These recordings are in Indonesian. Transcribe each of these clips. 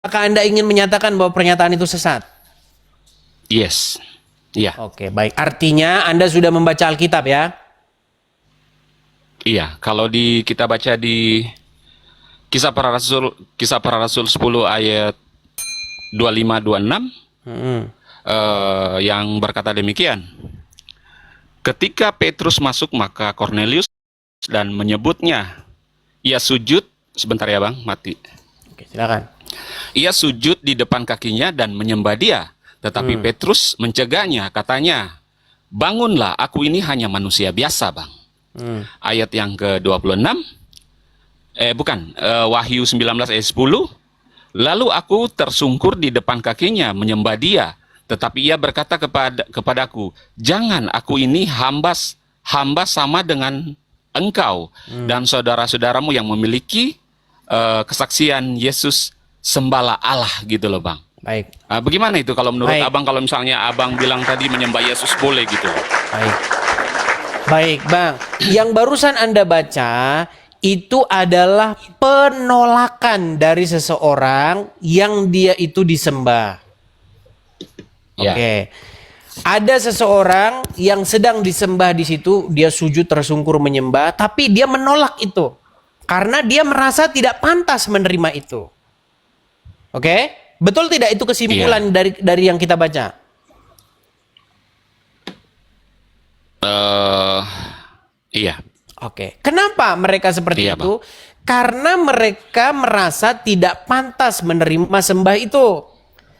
Apakah Anda ingin menyatakan bahwa pernyataan itu sesat? Yes. Iya. Oke, baik. Artinya Anda sudah membaca Alkitab ya? Iya. Kalau kita baca di Kisah Para Rasul 10 ayat 25-26 yang berkata demikian. Ketika Petrus masuk, maka Cornelius dan menyebutnya. Ia sujud, sebentar ya Bang, mati. Oke, silakan. Ia sujud di depan kakinya dan menyembah dia. Tetapi Petrus mencegahnya, katanya, bangunlah, aku ini hanya manusia biasa, Bang. Ayat yang ke-26, Wahyu 19 ayat 10, lalu aku tersungkur di depan kakinya menyembah dia. Tetapi ia berkata kepadaku, jangan, aku ini hamba sama dengan engkau dan saudara-saudaramu yang memiliki kesaksian Yesus sembahlah Allah, gitu loh Bang. Baik. Bagaimana itu kalau menurut Baik. Abang, kalau misalnya Abang bilang tadi menyembah Yesus boleh gitu? Baik. Baik, Bang. Yang barusan Anda baca itu adalah penolakan dari seseorang yang dia itu disembah. Ya. Oke. Ada seseorang yang sedang disembah di situ, dia sujud tersungkur menyembah, tapi dia menolak itu karena dia merasa tidak pantas menerima itu. Oke? Betul tidak itu kesimpulan dari yang kita baca? Iya. Oke. Kenapa mereka seperti Iya, itu? Karena mereka merasa tidak pantas menerima sembah itu.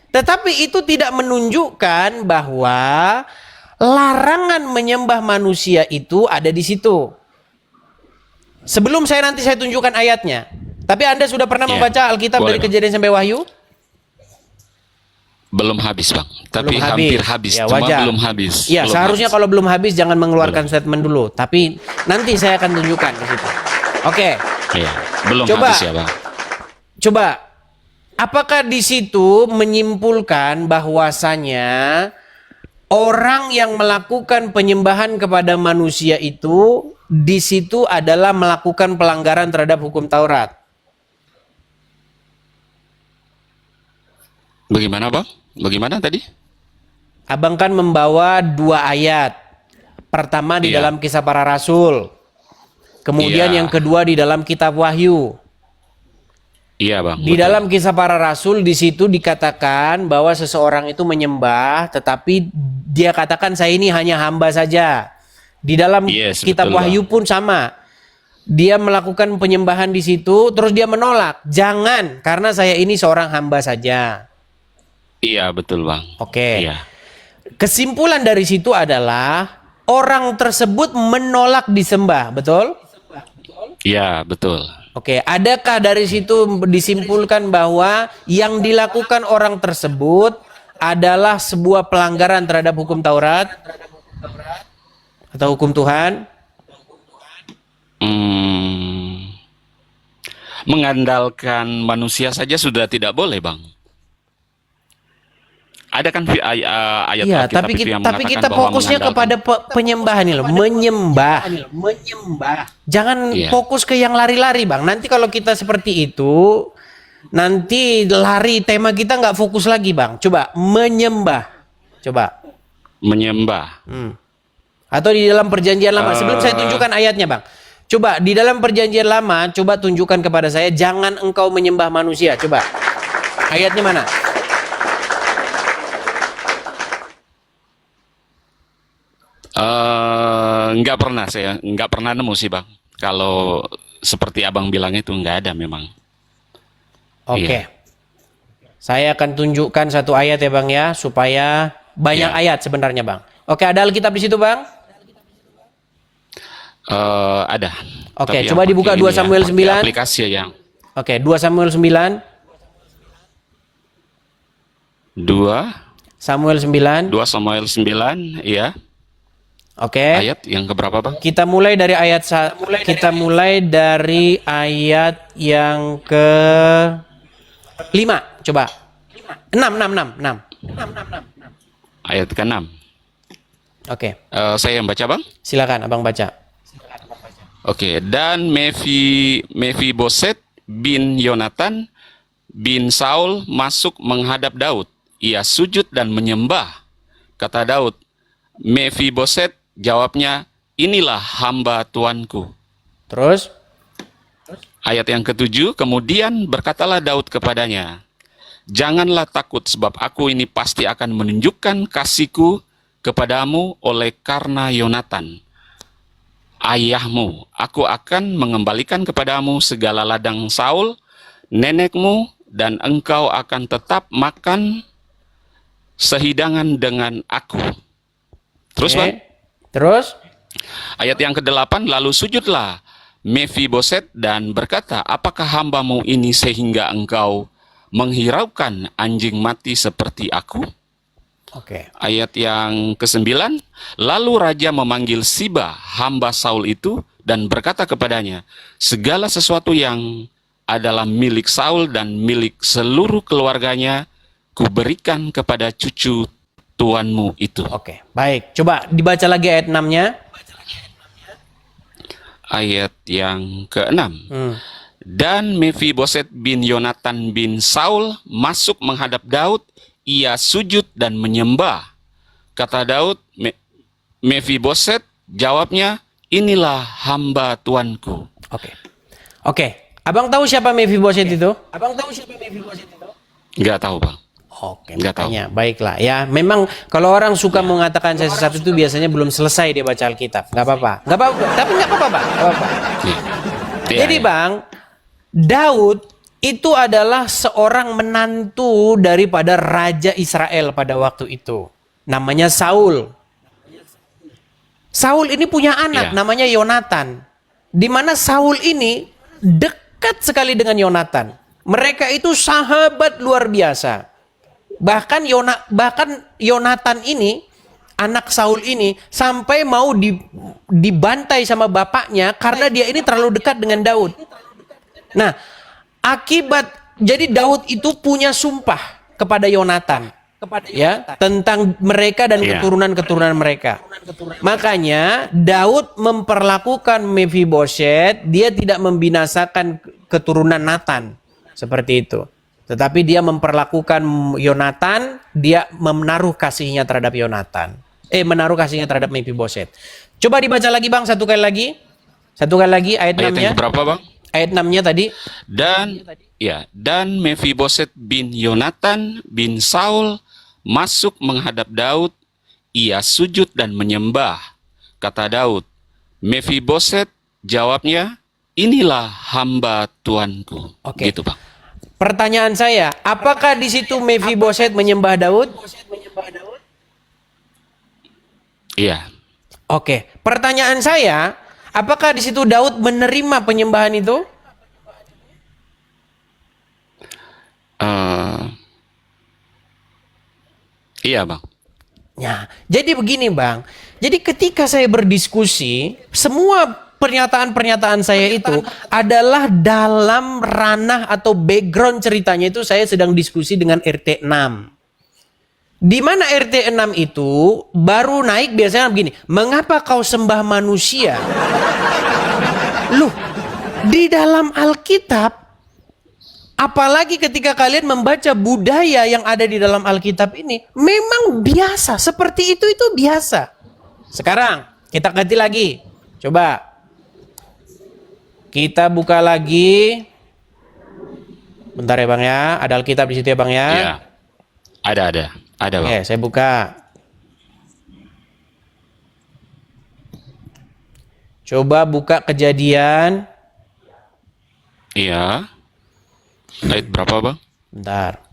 Tetapi itu tidak menunjukkan bahwa larangan menyembah manusia itu ada di situ. Sebelum saya tunjukkan ayatnya. Tapi Anda sudah pernah membaca Alkitab dari Kejadian sampai Wahyu? Belum habis Bang. Tapi Belum hampir habis. Ya, Cuma wajar. belum habis. Ya, belum seharusnya habis. kalau belum habis jangan mengeluarkan statement dulu. Tapi nanti saya akan tunjukkan di situ. Oke. Iya, belum Coba. habis ya Bang. Coba, apakah di situ menyimpulkan bahwasanya orang yang melakukan penyembahan kepada manusia itu di situ adalah melakukan pelanggaran terhadap hukum Taurat? Bagaimana Bang? Bagaimana tadi? Abang kan membawa 2 ayat. Pertama di dalam Kisah Para Rasul. Kemudian yang kedua di dalam Kitab Wahyu. Iya Bang. Di dalam Kisah Para Rasul di situ dikatakan bahwa seseorang itu menyembah, tetapi dia katakan saya ini hanya hamba saja. Di dalam Kitab Wahyu pun sama. Dia melakukan penyembahan di situ, terus dia menolak. Jangan, karena saya ini seorang hamba saja. Iya betul Bang. Oke. Iya. Kesimpulan dari situ adalah orang tersebut menolak disembah, betul? Iya betul. Oke, adakah dari situ disimpulkan bahwa yang dilakukan orang tersebut adalah sebuah pelanggaran terhadap hukum Taurat atau hukum Tuhan? Mengandalkan manusia saja sudah tidak boleh Bang. Ada kan ayat Iya, Alkitab tapi itu yang tapi mengatakan kita bahwa fokusnya kepada penyembahan ini loh, menyembah. Jangan fokus ke yang lari-lari, Bang. Nanti kalau kita seperti itu, nanti lari tema kita nggak fokus lagi, Bang. Coba menyembah. Coba. Menyembah. Atau di dalam Perjanjian Lama. Sebelum saya tunjukkan ayatnya, Bang. Coba di dalam Perjanjian Lama, coba tunjukkan kepada saya, jangan engkau menyembah manusia. Coba. Ayatnya mana? Saya nggak pernah nemu sih Bang. Kalau seperti Abang bilang itu nggak ada memang. Oke. Saya akan tunjukkan satu ayat ya Bang ya, supaya banyak ayat sebenarnya Bang. Oke, ada Alkitab di situ Bang? Ada. Oke, coba dibuka 2 Samuel 9. Aplikasi yang. Oke, 2 Samuel 9. 2 Samuel 9. 2 Samuel 9, iya. Oke. Ayat yang keberapa Bang? Kita mulai dari ayat yang ke 5. Coba. 6. Ayat ke-6. Oke. Saya yang baca Bang? Silakan Abang baca. Oke, dan Mephiboset bin Yonatan bin Saul masuk menghadap Daud. Ia sujud dan menyembah. Kata Daud, Mefiboset, jawabnya, inilah hamba tuanku. Terus? Ayat yang ketujuh, kemudian berkatalah Daud kepadanya, janganlah takut sebab aku ini pasti akan menunjukkan kasihku kepadamu oleh karena Yonatan, ayahmu. Aku akan mengembalikan kepadamu segala ladang Saul, nenekmu, dan engkau akan tetap makan sehidangan dengan aku. Terus, Oke. Bang? Terus? Ayat yang ke-8, lalu sujudlah Mefiboset dan berkata, apakah hambamu ini sehingga engkau menghiraukan anjing mati seperti aku? Oke. Ayat yang ke-9, lalu raja memanggil Siba, hamba Saul itu, dan berkata kepadanya, segala sesuatu yang adalah milik Saul dan milik seluruh keluarganya, kuberikan kepada cucu tuanmu itu. Oke, baik. Coba dibaca lagi ayat 6-nya. Ayat yang ke-6. Dan Mefiboset bin Yonatan bin Saul masuk menghadap Daud, ia sujud dan menyembah. Kata Daud, Mefiboset, jawabnya, inilah hamba tuanku. Oke. Oke. Abang tahu siapa Mefiboset itu? Abang tahu siapa Mefiboset itu? Nggak tahu, Bang. Oke, Nggak tahu. makanya baiklah ya. Memang kalau orang suka mengatakan saya sesat itu biasanya belum selesai dia baca Alkitab. Nggak apa-apa. Nggak apa-apa. Tapi nggak apa-apa, Bang. Nggak apa-apa. Iya. Iya, Jadi iya. Bang, Daud itu adalah seorang menantu daripada Raja Israel pada waktu itu. Namanya Saul. Saul ini punya anak Iya. namanya Yonatan. Di mana Saul ini dekat sekali dengan Yonatan. Mereka itu sahabat luar biasa. Bahkan Yonatan ini, anak Saul ini, sampai mau dibantai sama bapaknya karena dia ini terlalu dekat dengan Daud. Nah, jadi Daud itu punya sumpah kepada Yonatan, ya, tentang mereka dan Iya. keturunan-keturunan mereka. Makanya Daud memperlakukan Mefiboset, dia tidak membinasakan keturunan Nathan seperti itu. Tetapi dia memperlakukan Yonatan, dia menaruh kasihnya terhadap Yonatan. Menaruh kasihnya terhadap Mefiboset. Coba dibaca lagi Bang, satu kali lagi. Satu kali lagi ayat Ayat 6-nya. yang berapa, Bang? Ayat 6-nya tadi. Dan Mefiboset bin Yonatan bin Saul masuk menghadap Daud, ia sujud dan menyembah. Kata Daud, Mefiboset, jawabnya, inilah hamba tuanku. Oke. Gitu, Bang. Pertanyaan saya, apakah di situ Mefiboset menyembah Daud? Iya. Oke. Pertanyaan saya, apakah di situ Daud menerima penyembahan itu? Iya, Bang. Ya, jadi begini Bang. Jadi ketika saya berdiskusi, semua pernyataan-pernyataan saya itu adalah dalam ranah atau background ceritanya itu saya sedang diskusi dengan RT 6. Di mana RT 6 itu baru naik biasanya begini, mengapa kau sembah manusia? Loh, di dalam Alkitab, apalagi ketika kalian membaca budaya yang ada di dalam Alkitab ini, memang biasa, seperti itu biasa. Sekarang, kita ganti lagi. Coba. Kita buka lagi. Bentar ya Bang ya, ada Alkitab di situ ya Bang ya. Iya. Ada, Bang. Oke, saya buka. Coba buka Kejadian. Iya. Ayat berapa, Bang? Bentar.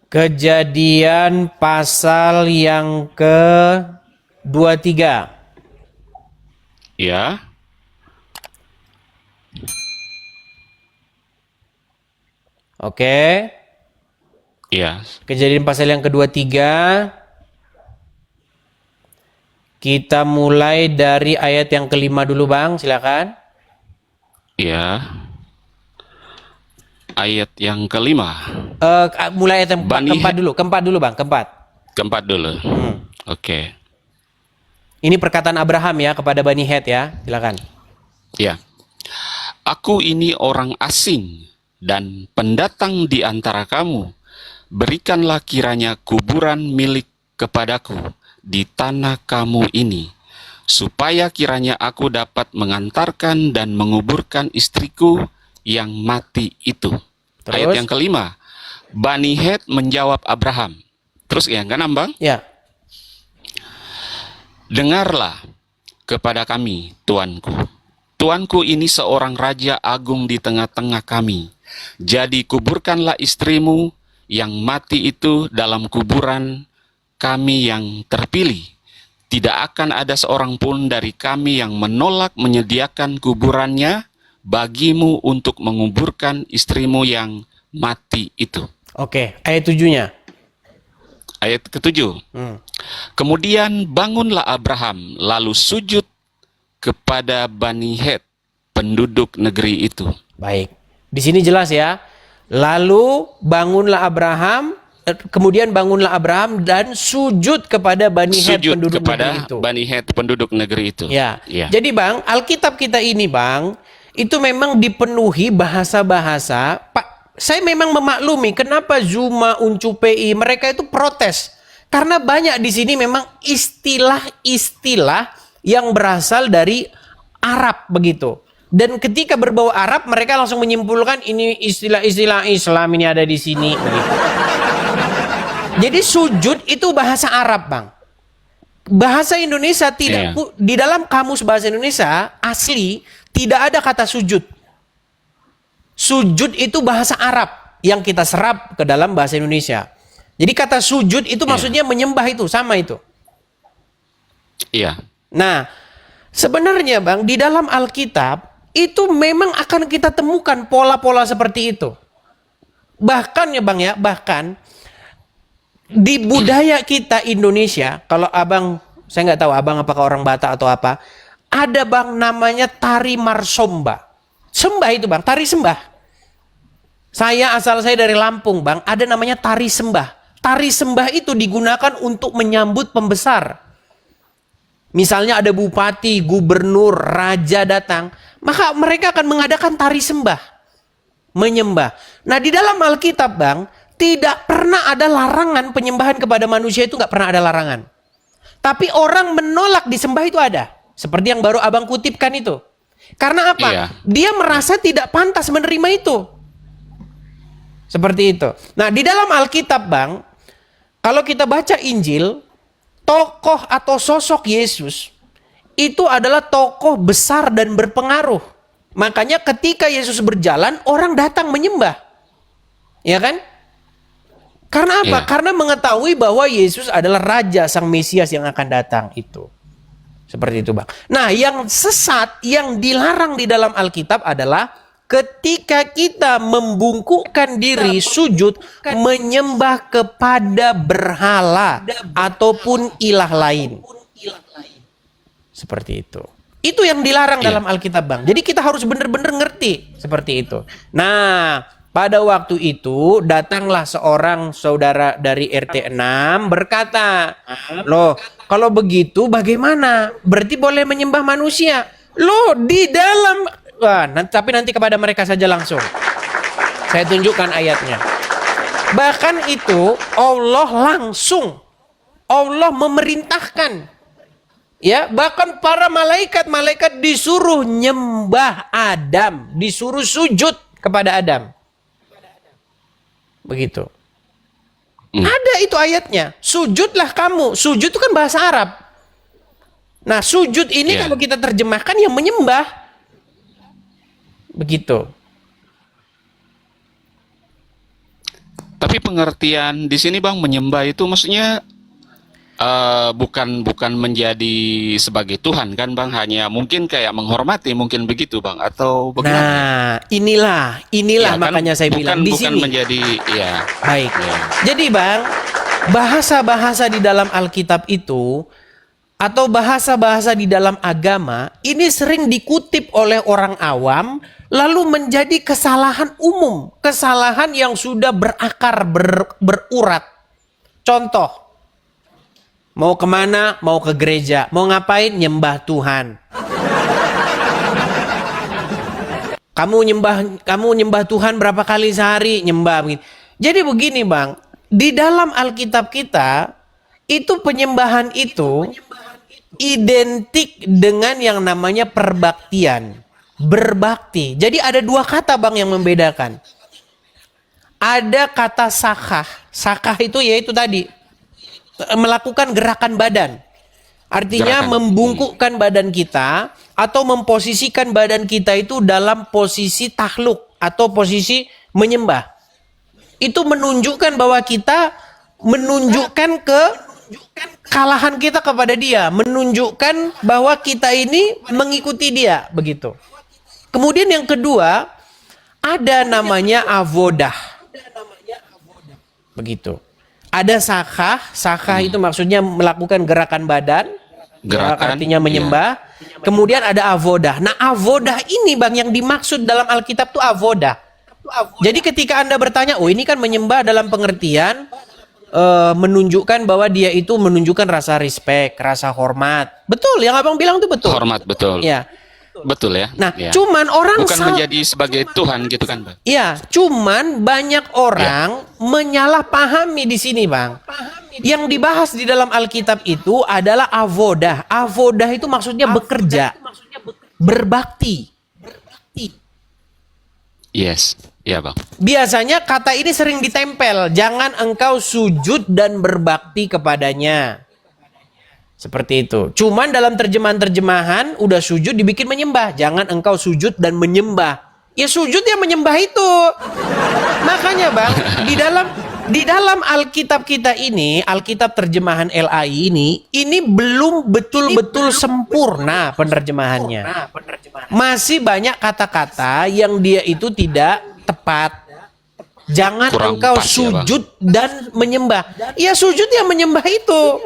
Kejadian pasal yang ke-23. Iya. Oke. Iya. Kejadian pasal yang ke-23. Kita mulai dari ayat yang kelima dulu Bang, silakan. Iya. Ayat yang kelima. Mulai ayat yang keempat dulu, Bang, keempat. Keempat dulu. Oke. Ini perkataan Abraham ya kepada Bani Het ya, silakan. Ya. Aku ini orang asing dan pendatang di antara kamu. Berikanlah kiranya kuburan milik kepadaku di tanah kamu ini, supaya kiranya aku dapat mengantarkan dan menguburkan istriku yang mati itu. Terus? Ayat yang kelima, Bani Het menjawab Abraham. Terus yang keenam, Bang. Ya. Dengarlah kepada kami, Tuanku. Tuanku ini seorang raja agung di tengah-tengah kami. Jadi kuburkanlah istrimu yang mati itu dalam kuburan kami yang terpilih. Tidak akan ada seorang pun dari kami yang menolak menyediakan kuburannya bagimu untuk menguburkan istrimu yang mati itu. Oke, ayat 7-nya. Ayat ketujuh. Kemudian bangunlah Abraham, lalu sujud kepada Bani Het, penduduk negeri itu. Baik. Di sini jelas ya. Lalu bangunlah Abraham, kemudian bangunlah Abraham dan sujud kepada Bani Het, Sujud penduduk kepada negeri itu. Bani Het, penduduk negeri itu. Ya. Ya. Jadi Bang, Alkitab kita ini Bang, itu memang dipenuhi bahasa-bahasa. Pak, saya memang memaklumi kenapa Zuma, Uncu PI, mereka itu protes. Karena banyak di sini memang istilah-istilah yang berasal dari Arab begitu. Dan ketika berbau Arab, mereka langsung menyimpulkan ini istilah-istilah Islam ini ada di sini begitu. Jadi sujud itu bahasa Arab, Bang. Bahasa Indonesia tidak di dalam kamus bahasa Indonesia asli tidak ada kata sujud. Sujud itu bahasa Arab yang kita serap ke dalam bahasa Indonesia. Jadi kata sujud itu maksudnya menyembah, itu sama itu. Iya. Nah, sebenarnya Bang, di dalam Alkitab itu memang akan kita temukan pola-pola seperti itu. Bahkan ya Bang ya, bahkan di budaya kita Indonesia, kalau Abang, saya nggak tahu Abang apakah orang Batak atau apa, ada Bang namanya tari marsomba. Sembah itu Bang, tari sembah. Asal saya dari Lampung Bang, ada namanya tari sembah. Tari sembah itu digunakan untuk menyambut pembesar. Misalnya ada bupati, gubernur, raja datang, maka mereka akan mengadakan tari sembah, menyembah. Nah di dalam Alkitab Bang, tidak pernah ada larangan penyembahan kepada manusia, itu nggak pernah ada larangan. Tapi orang menolak disembah itu ada. Seperti yang baru Abang kutipkan itu. Karena apa? Iya. Dia merasa tidak pantas menerima itu. Seperti itu. Nah di dalam Alkitab Bang, kalau kita baca Injil, tokoh atau sosok Yesus itu adalah tokoh besar dan berpengaruh. Makanya ketika Yesus berjalan, orang datang menyembah. Ya kan? Karena apa? Iya. Karena mengetahui bahwa Yesus adalah Raja Sang Mesias yang akan datang itu. Seperti itu Bang. Nah yang sesat, yang dilarang di dalam Alkitab adalah ketika kita membungkukkan diri sujud menyembah kepada berhala ataupun ilah lain. Seperti itu. Itu yang dilarang dalam Alkitab Bang. Jadi kita harus benar-benar ngerti seperti itu. Nah, pada waktu itu datanglah seorang saudara dari RT 6 berkata, "Loh, kalau begitu bagaimana? Berarti boleh menyembah manusia?" Loh, di dalam tapi nanti kepada mereka saja langsung. Saya tunjukkan ayatnya. Bahkan itu Allah memerintahkan. Ya, bahkan para malaikat disuruh nyembah Adam, disuruh sujud kepada Adam. Begitu. Ada itu ayatnya. Sujudlah kamu. Sujud itu kan bahasa Arab. Nah, sujud ini kalau kita terjemahkan ya menyembah. Begitu. Tapi pengertian di sini Bang, menyembah itu maksudnya bukan menjadi sebagai Tuhan kan Bang, hanya mungkin kayak menghormati, mungkin begitu Bang, atau bagaimana? Nah, inilah Ya, makanya kan, saya bilang di bukan sini. menjadi ya. Baik. Ya. Jadi Bang, bahasa-bahasa di dalam Alkitab itu atau bahasa-bahasa di dalam agama ini sering dikutip oleh orang awam lalu menjadi kesalahan umum, kesalahan yang sudah berakar, berurat. Contoh, mau kemana? Mau ke gereja. Mau ngapain? Nyembah Tuhan. Kamu nyembah Tuhan berapa kali sehari? Nyembah begini. Jadi begini Bang, di dalam Alkitab kita itu penyembahan itu identik dengan yang namanya perbaktian, berbakti. Jadi ada dua kata Bang yang membedakan. Ada kata sakah. Sakah itu yaitu tadi melakukan gerakan badan. Artinya membungkukkan badan kita atau memposisikan badan kita itu dalam posisi takluk atau posisi menyembah. Itu menunjukkan bahwa kita menunjukkan kekalahan kita kepada dia, menunjukkan bahwa kita ini mengikuti dia, begitu. Kemudian yang kedua, ada namanya avodah. Begitu. Ada sakah itu maksudnya melakukan gerakan badan, artinya menyembah. Iya. Kemudian ada avodah. Nah, avodah ini Bang yang dimaksud dalam Alkitab tuh avodah. Jadi ketika Anda bertanya, oh ini kan menyembah dalam pengertian menunjukkan bahwa dia itu menunjukkan rasa respect, rasa hormat. Betul, yang Abang bilang itu betul. Hormat, betul. Ya. Betul ya. Nah, ya. cuman orang bukan menjadi sebagai Tuhan gitu kan, Bang? Iya, cuman banyak orang menyalahpahami di sini, Bang. Yang dibahas di dalam Alkitab itu adalah avodah. Avodah itu maksudnya bekerja, berbakti. Yes, iya Bang. Biasanya kata ini sering ditempel, jangan engkau sujud dan berbakti kepadanya. Seperti itu. Cuman dalam terjemahan-terjemahan udah sujud dibikin menyembah. Jangan engkau sujud dan menyembah. Ya sujud ya menyembah itu. Makanya Bang, di dalam Alkitab kita ini, Alkitab terjemahan LAI ini belum betul-betul sempurna penerjemahannya. Masih banyak kata-kata yang dia itu tidak tepat. Jangan engkau sujud dan menyembah. Ya sujud ya menyembah itu.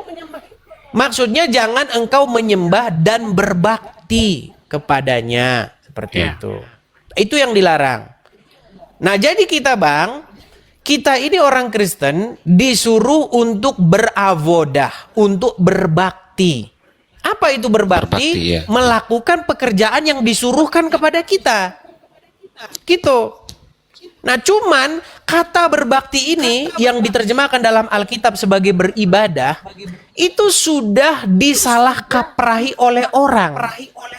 Maksudnya jangan engkau menyembah dan berbakti kepadanya. Seperti itu. Itu yang dilarang. Nah jadi kita Bang, kita ini orang Kristen disuruh untuk beravodah, untuk berbakti. Apa itu berbakti? Melakukan pekerjaan yang disuruhkan kepada kita. Gitu. Nah cuman kata berbakti ini yang diterjemahkan dalam Alkitab sebagai beribadah itu sudah disalah kaprahi oleh orang.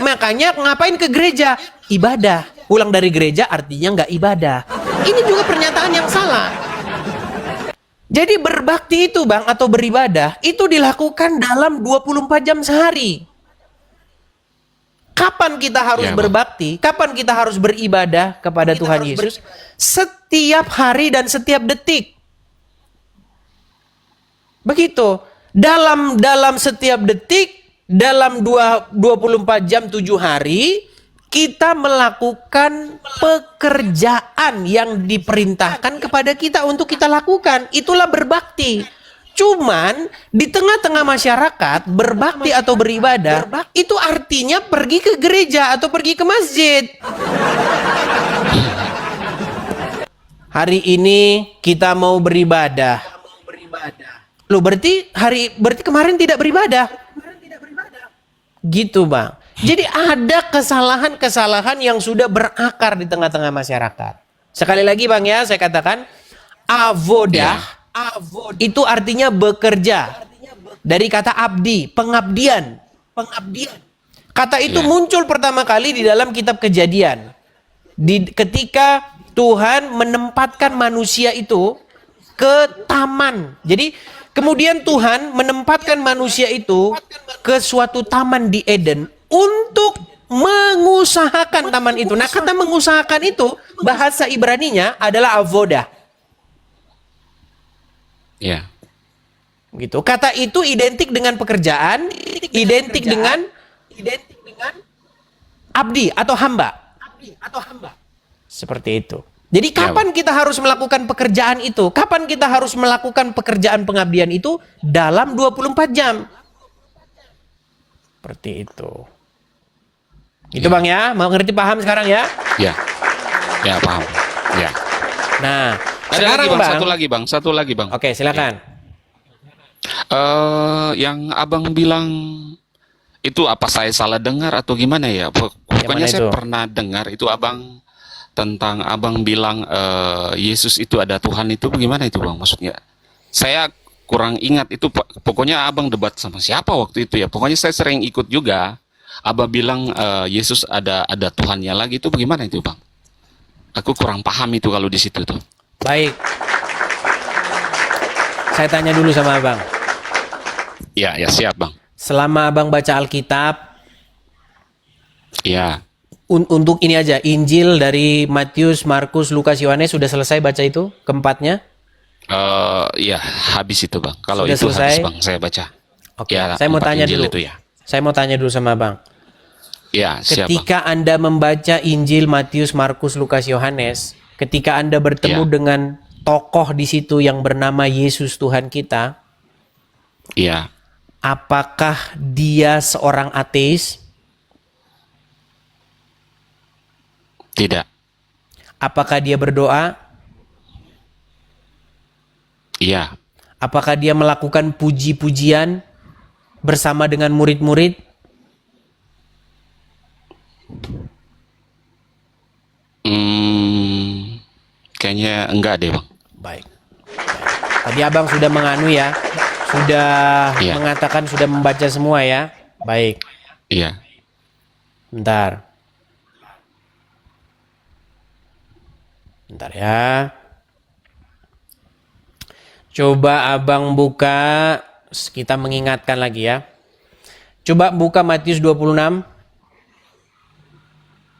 Makanya ngapain ke gereja? Ibadah. Pulang dari gereja artinya nggak ibadah. Ini juga pernyataan yang salah. Jadi berbakti itu Bang atau beribadah itu dilakukan dalam 24 jam sehari. Kapan kita harus berbakti? Kapan kita harus beribadah kepada Tuhan Yesus? Setiap hari dan setiap detik. Begitu. Dalam setiap detik, dalam 24 jam 7 hari, kita melakukan pekerjaan yang diperintahkan kepada kita untuk kita lakukan. Itulah berbakti. Cuman di tengah-tengah masyarakat berbakti atau beribadah itu artinya pergi ke gereja atau pergi ke masjid. Hari ini kita mau beribadah. Loh berarti kemarin tidak beribadah. Gitu Bang. Jadi ada kesalahan-kesalahan yang sudah berakar di tengah-tengah masyarakat. Sekali lagi Bang ya, saya katakan avodah. Itu artinya bekerja. Dari kata abdi, pengabdian. Kata itu muncul pertama kali di dalam kitab Kejadian. Ketika Tuhan menempatkan manusia itu ke taman. Jadi kemudian Tuhan menempatkan manusia itu ke suatu taman di Eden untuk mengusahakan taman itu. Nah, kata mengusahakan itu bahasa Ibraninya adalah avodah. Ya. Gitu. Kata itu identik dengan pekerjaan, identik dengan abdi atau hamba. Seperti itu. Jadi kapan kita harus melakukan pekerjaan itu? Kapan kita harus melakukan pekerjaan pengabdian itu? Dalam 24 jam. Seperti itu. Itu Bang ya, mau ngerti paham sekarang ya? Ya. Ya, paham. Ya. Nah, ada sekarang lagi, Bang, satu lagi Bang. Oke, silakan. Yang Abang bilang itu apa saya salah dengar atau gimana ya? Pokoknya saya pernah dengar itu Abang tentang abang bilang Yesus itu ada Tuhan itu bagaimana itu bang maksudnya? Saya kurang ingat itu, pokoknya abang debat sama siapa waktu itu ya. Pokoknya saya sering ikut juga. Abang bilang Yesus ada Tuhannya lagi, itu bagaimana itu bang? Aku kurang paham itu kalau di situ tuh. Baik. Saya tanya dulu sama abang. Ya siap bang. Selama abang baca Alkitab, Ya. untuk ini aja, Injil dari Matius, Markus, Lukas, Yohanes sudah selesai baca itu keempatnya? Ya habis itu bang. Kalau Sudah itu selesai? habis bang, saya baca. Oke, Ya, saya mau 4 tanya Injil dulu. itu ya. Saya mau tanya dulu sama abang. Ya siap bang. Ketika Anda membaca Injil Matius, Markus, Lukas, Yohanes, ketika Anda bertemu Ya. dengan tokoh di situ yang bernama Yesus Tuhan kita, Ya. apakah dia seorang ateis? Tidak. Apakah dia berdoa? Iya. Apakah dia melakukan puji-pujian bersama dengan murid-murid? Kayaknya enggak deh bang. Baik. Tadi abang sudah menganu ya, sudah Iya. mengatakan sudah membaca semua ya. Baik. Iya. Bentar. Bentar ya. Coba abang buka, kita mengingatkan lagi ya. Coba buka Matius 26.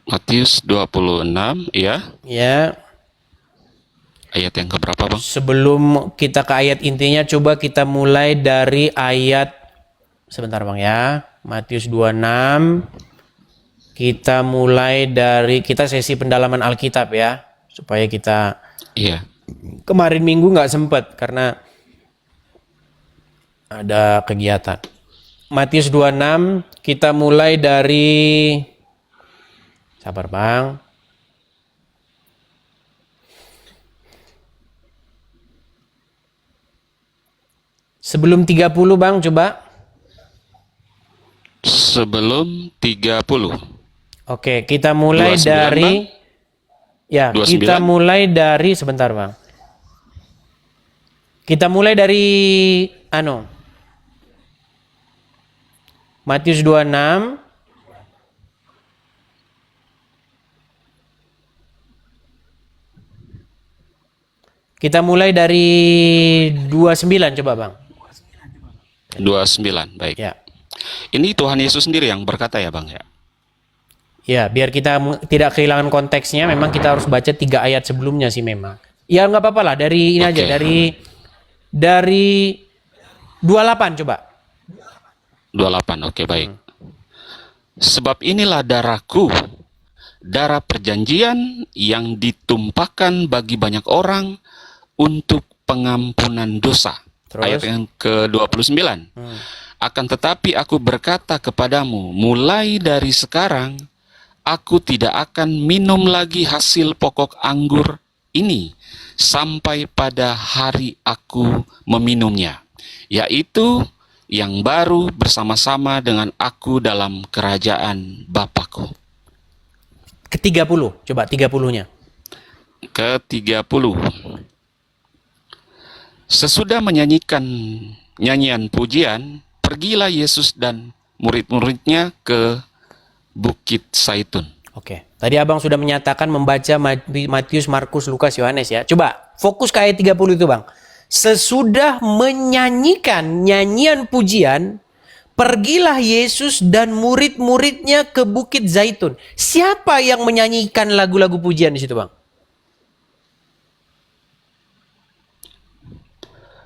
Matius 26 ya. Ya. Ayat yang keberapa bang? Sebelum kita ke ayat intinya, coba kita mulai dari ayat, sebentar bang ya, Matius 26. Kita mulai dari, kita sesi pendalaman Alkitab ya, supaya kita, Iya. kemarin minggu nggak sempat karena ada kegiatan. Matius 26, kita mulai dari, sabar bang. Sebelum 30 bang, coba. Sebelum 30. Oke, kita mulai 29, dari, ya 29. kita mulai dari, sebentar bang. Kita mulai dari, Matius 26. Kita mulai dari 29 coba bang. 29, baik. Ya. Ini Tuhan Yesus sendiri yang berkata ya bang ya? Ya, biar kita tidak kehilangan konteksnya, memang kita harus baca 3 ayat sebelumnya sih memang. Ya nggak apa-apa lah, dari ini aja, Oke. dari 28 coba. 28, oke baik. Sebab inilah darahku, darah perjanjian yang ditumpahkan bagi banyak orang untuk pengampunan dosa. Terus? Ayat yang ke-29. Akan tetapi aku berkata kepadamu, mulai dari sekarang, aku tidak akan minum lagi hasil pokok anggur ini sampai pada hari aku meminumnya, yaitu yang baru bersama-sama dengan aku dalam kerajaan Bapakku. Ke-30, coba 30-nya. Ke-30. Sesudah menyanyikan nyanyian pujian, pergilah Yesus dan murid-muridnya ke Bukit Zaitun. Oke, tadi abang sudah menyatakan membaca Matius, Markus, Lukas, Yohanes ya. Coba fokus ke ayat 30 itu bang. Sesudah menyanyikan nyanyian pujian, pergilah Yesus dan murid-muridnya ke Bukit Zaitun. Siapa yang menyanyikan lagu-lagu pujian di situ bang?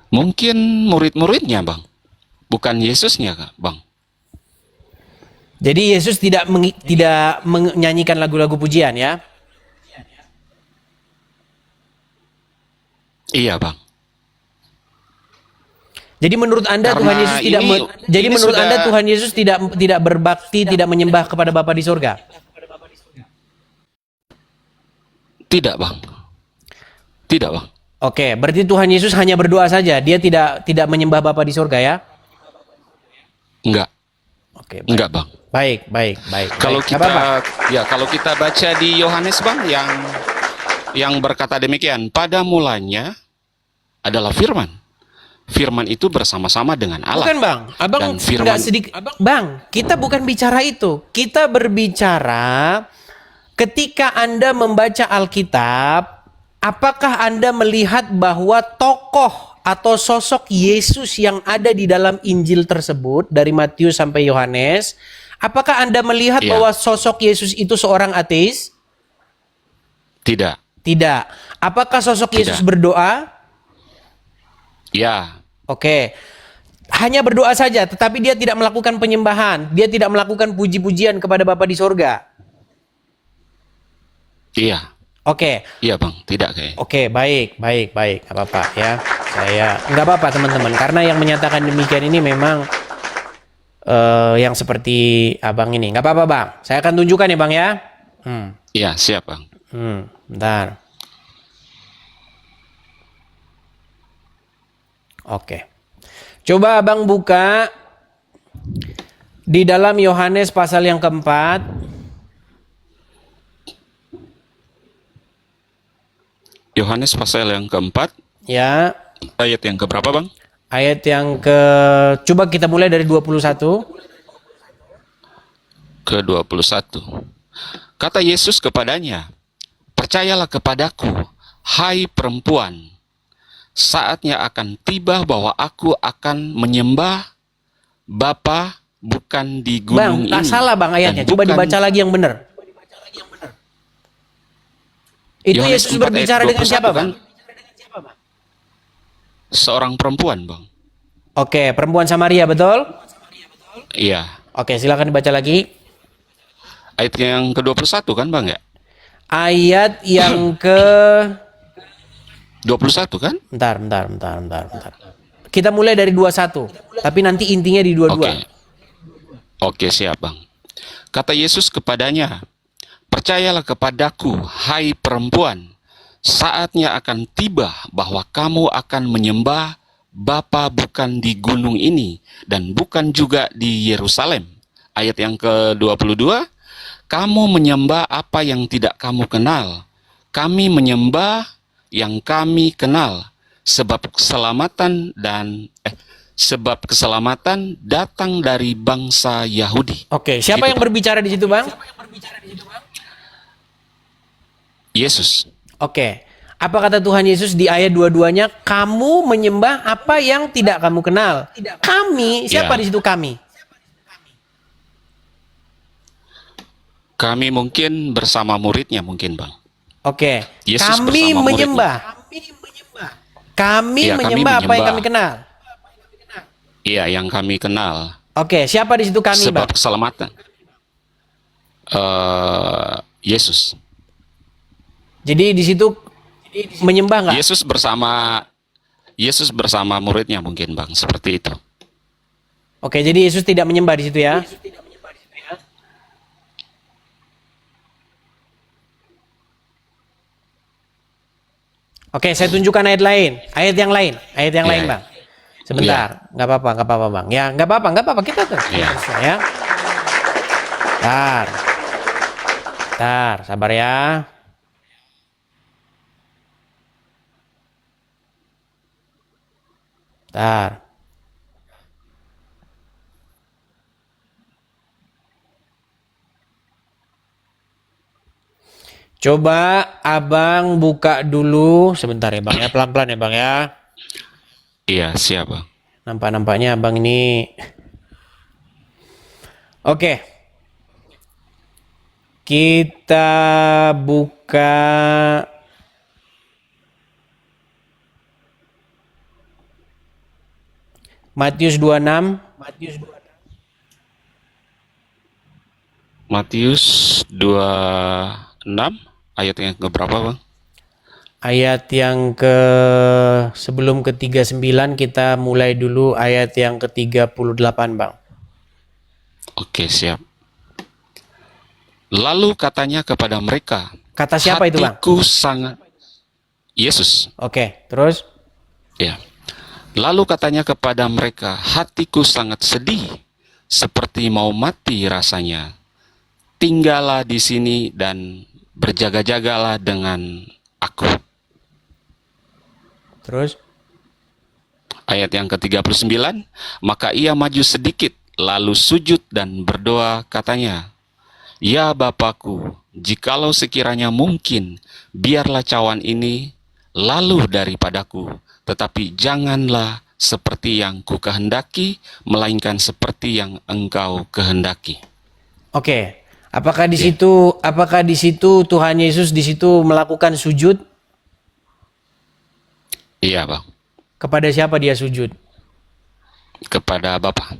Mungkin murid-muridnya bang, bukan Yesusnya bang. Jadi Yesus tidak menyanyikan lagu-lagu pujian ya? Iya bang. Jadi menurut Anda Karena Tuhan Yesus tidak ini- jadi ini menurut sudah- Anda Tuhan Yesus tidak berbakti, tidak menyembah kepada Bapa di surga? Tidak bang. Tidak bang. Oke, berarti Tuhan Yesus hanya berdoa saja. Dia tidak menyembah Bapa di surga ya? Enggak. Oke, baik. Enggak, Bang. Baik. Kalau Baik, nggak apa-apa. kalau kita baca di Yohanes, Bang, yang berkata demikian, pada mulanya adalah firman. Firman itu bersama-sama dengan Allah. Bukan, Bang. Abang Dan firman nggak sedikit. Bang, kita bukan bicara itu. Kita berbicara ketika Anda membaca Alkitab, apakah Anda melihat bahwa tokoh atau sosok Yesus yang ada di dalam Injil tersebut dari Matius sampai Yohanes, apakah Anda melihat Iya. bahwa sosok Yesus itu seorang ateis? tidak. Tidak. Apakah sosok Tidak. Yesus berdoa? Ya, Oke. Hanya berdoa saja, tetapi dia tidak melakukan penyembahan. Dia tidak melakukan puji-pujian kepada Bapa di sorga. iya. Oke. Iya, Bang, tidak kayak. Oke, baik. Gak apa-apa ya. Saya nggak apa-apa teman-teman, karena yang menyatakan demikian ini memang yang seperti abang ini. Nggak apa-apa, Bang. Saya akan tunjukkan ya, Bang ya. Iya, siap, Bang. Bentar. Oke. Coba abang buka di dalam Yohanes pasal yang keempat. Yohanes pasal yang keempat, Ya, ayat yang keberapa, Bang? ayat yang coba kita mulai dari 21. Ke-21. Kata Yesus kepadanya, percayalah kepadaku, hai perempuan, saatnya akan tiba bahwa aku akan menyembah Bapa bukan di Bang, gunung tak ini. salah Bang ayatnya. dan Coba bukan- dibaca lagi yang benar. Itu Yohanes Yesus 4 ayat berbicara dengan 21 siapa, kan? Bang? Seorang perempuan, Bang. Oke, perempuan Samaria, betul? Iya. Oke, silakan dibaca lagi. Ayat yang ke-21 kan, Bang, ya? Ayat yang ke 21 kan? Bentar. Kita mulai dari 21, tapi nanti intinya di 22. Oke. Oke, siap, Bang. Kata Yesus kepadanya, percayalah kepadaku, hai perempuan, saatnya akan tiba bahwa kamu akan menyembah Bapa bukan di gunung ini dan bukan juga di Yerusalem. Ayat yang ke-22, kamu menyembah apa yang tidak kamu kenal. Kami menyembah yang kami kenal, sebab keselamatan datang dari bangsa Yahudi. Oke, siapa Gitu, yang Bang. berbicara di situ, Bang? Yesus. Oke. Apa kata Tuhan Yesus di ayat 22-nya? Kamu menyembah apa yang tidak kamu kenal. Kami, siapa Ya. di situ kami? Kami mungkin bersama muridnya mungkin, Bang. Oke. Yesus Kami bersama menyembah. Kami Iya, kami menyembah apa yang menyembah. kami kenal. Iya, yang kami kenal. Oke, siapa di situ kami, Bang? Sebab keselamatan. Yesus. Jadi di situ menyembah nggak? Yesus bersama muridnya mungkin, Bang, seperti itu. Oke, jadi Yesus tidak menyembah di situ ya. Oke, saya tunjukkan ayat lain, ayat yang lain, Iya, lain, iya. Bang. Sebentar, nggak apa-apa, Bang. Ya, nggak apa-apa, kita tuh. Iya. Ya. Bentar, sabar ya. Bentar. Coba abang buka dulu sebentar ya, Bang ya, pelan-pelan ya, Bang ya. Iya, siap, Bang. Nampak-nampaknya abang ini. Oke. Kita buka Matius 26. Matius 26 ayat yang keberapa, Bang? Ayat yang sebelum ke 39 kita mulai dulu ayat yang ke 38, Bang. Oke, siap. Lalu katanya kepada mereka, Kata siapa itu, Bang? hatiku sangat Yesus. Oke, terus Ya. Lalu katanya kepada mereka, hatiku sangat sedih seperti mau mati rasanya. Tinggallah di sini dan berjaga-jagalah dengan aku. Terus? Ayat yang ke-39, maka ia maju sedikit, lalu sujud dan berdoa katanya, Ya Bapakku, jikalau sekiranya mungkin, biarlah cawan ini lalu daripadaku, tetapi janganlah seperti yang ku kehendaki, melainkan seperti yang engkau kehendaki. Oke. Apakah di situ Tuhan Yesus di situ melakukan sujud? Iya, Bang. Kepada siapa dia sujud? Kepada Bapa.